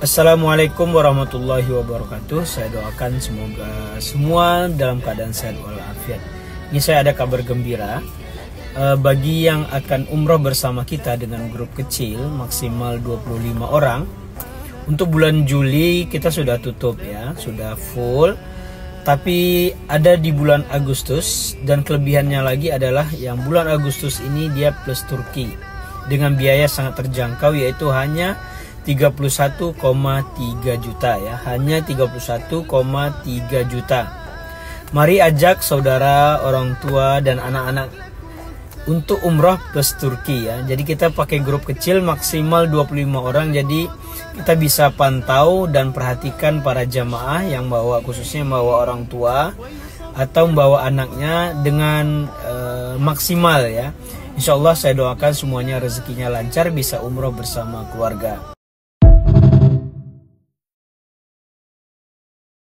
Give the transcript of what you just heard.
Assalamualaikum warahmatullahi wabarakatuh. Saya doakan semoga semua dalam keadaan sehat walafiat. Ini saya ada kabar gembira bagi yang akan umroh bersama kita dengan grup kecil maksimal 25 orang. Untuk bulan Juli kita sudah tutup ya, sudah full. Tapi ada di bulan Agustus, dan kelebihannya lagi adalah yang bulan Agustus ini dia plus Turki dengan biaya sangat terjangkau, yaitu hanya 31,3 juta ya, hanya 31,3 juta. Mari ajak saudara, orang tua dan anak-anak untuk umroh plus Turki ya. Jadi kita pakai grup kecil maksimal 25 orang, jadi kita bisa pantau dan perhatikan para jamaah yang bawa, khususnya bawa orang tua atau membawa anaknya dengan maksimal ya. Insya Allah saya doakan semuanya rezekinya lancar, bisa umroh bersama keluarga.